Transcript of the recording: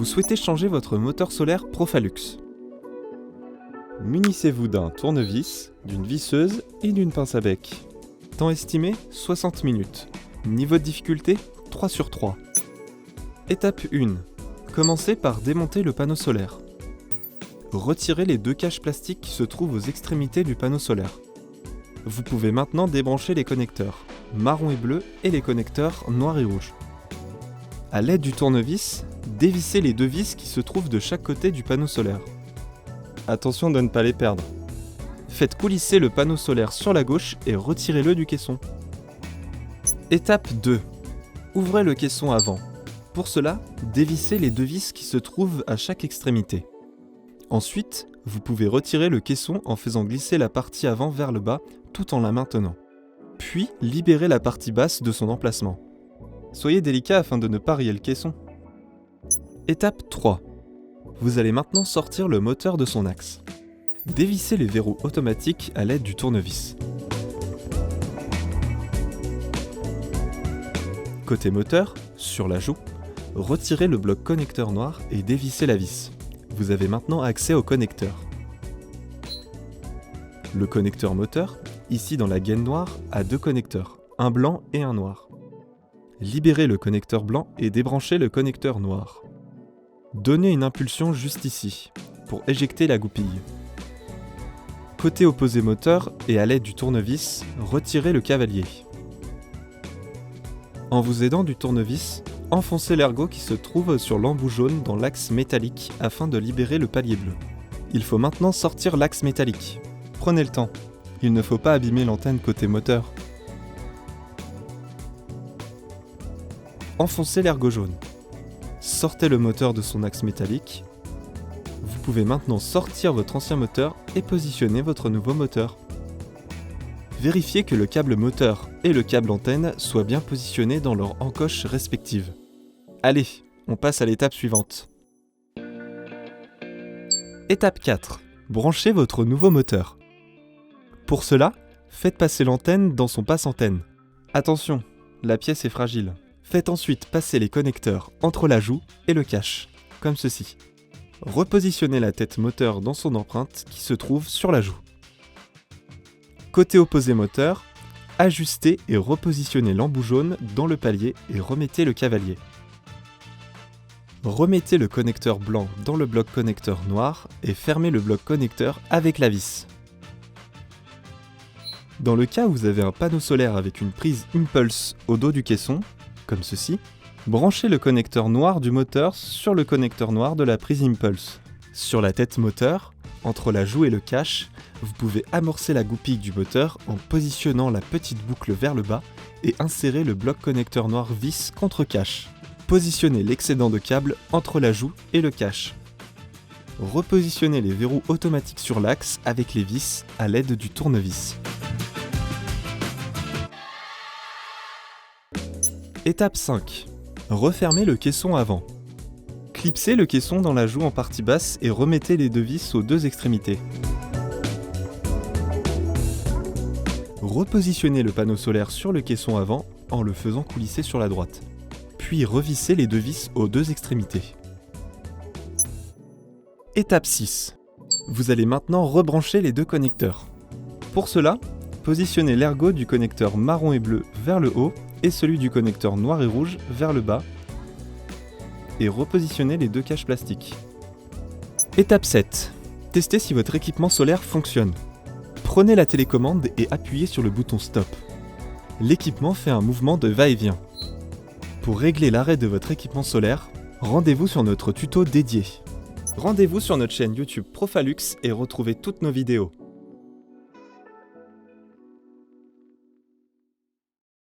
Vous souhaitez changer votre moteur solaire Profalux. Munissez-vous d'un tournevis, d'une visseuse et d'une pince à bec. Temps estimé 60 minutes. Niveau de difficulté 3 sur 3. Étape 1. Commencez par démonter le panneau solaire. Retirez les deux caches plastiques qui se trouvent aux extrémités du panneau solaire. Vous pouvez maintenant débrancher les connecteurs marron et bleu et les connecteurs noir et rouge. A l'aide du tournevis, dévissez les deux vis qui se trouvent de chaque côté du panneau solaire. Attention de ne pas les perdre. Faites coulisser le panneau solaire sur la gauche et retirez-le du caisson. Étape 2. Ouvrez le caisson avant. Pour cela, dévissez les deux vis qui se trouvent à chaque extrémité. Ensuite, vous pouvez retirer le caisson en faisant glisser la partie avant vers le bas tout en la maintenant. Puis, libérez la partie basse de son emplacement. Soyez délicat afin de ne pas rayer le caisson. Étape 3. Vous allez maintenant sortir le moteur de son axe. Dévissez les verrous automatiques à l'aide du tournevis. Côté moteur, sur la joue, retirez le bloc connecteur noir et dévissez la vis. Vous avez maintenant accès au connecteur. Le connecteur moteur, ici dans la gaine noire, a deux connecteurs, un blanc et un noir. Libérez le connecteur blanc et débranchez le connecteur noir. Donnez une impulsion juste ici, pour éjecter la goupille. Côté opposé moteur et à l'aide du tournevis, retirez le cavalier. En vous aidant du tournevis, enfoncez l'ergot qui se trouve sur l'embout jaune dans l'axe métallique afin de libérer le palier bleu. Il faut maintenant sortir l'axe métallique. Prenez le temps, il ne faut pas abîmer l'antenne côté moteur. Enfoncez l'ergot jaune. Sortez le moteur de son axe métallique. Vous pouvez maintenant sortir votre ancien moteur et positionner votre nouveau moteur. Vérifiez que le câble moteur et le câble antenne soient bien positionnés dans leurs encoches respectives. Allez, on passe à l'étape suivante. Étape 4. Branchez votre nouveau moteur. Pour cela, faites passer l'antenne dans son passe-antenne. Attention, la pièce est fragile. Faites ensuite passer les connecteurs entre la joue et le cache, comme ceci. Repositionnez la tête moteur dans son empreinte qui se trouve sur la joue. Côté opposé moteur, ajustez et repositionnez l'embout jaune dans le palier et remettez le cavalier. Remettez le connecteur blanc dans le bloc connecteur noir et fermez le bloc connecteur avec la vis. Dans le cas où vous avez un panneau solaire avec une prise Impulse au dos du caisson, comme ceci, branchez le connecteur noir du moteur sur le connecteur noir de la prise Impulse. Sur la tête moteur, entre la joue et le cache, vous pouvez amorcer la goupille du moteur en positionnant la petite boucle vers le bas et insérer le bloc connecteur noir vis contre cache. Positionnez l'excédent de câble entre la joue et le cache. Repositionnez les verrous automatiques sur l'axe avec les vis à l'aide du tournevis. Étape 5. Refermez le caisson avant. Clipsez le caisson dans la joue en partie basse et remettez les deux vis aux deux extrémités. Repositionnez le panneau solaire sur le caisson avant en le faisant coulisser sur la droite. Puis revissez les deux vis aux deux extrémités. Étape 6. Vous allez maintenant rebrancher les deux connecteurs. Pour cela, positionnez l'ergot du connecteur marron et bleu vers le haut et celui du connecteur noir et rouge vers le bas et repositionnez les deux caches plastiques. Étape 7. Testez si votre équipement solaire fonctionne. Prenez la télécommande et appuyez sur le bouton Stop. L'équipement fait un mouvement de va-et-vient. Pour régler l'arrêt de votre équipement solaire, rendez-vous sur notre tuto dédié. Rendez-vous sur notre chaîne YouTube Profalux et retrouvez toutes nos vidéos.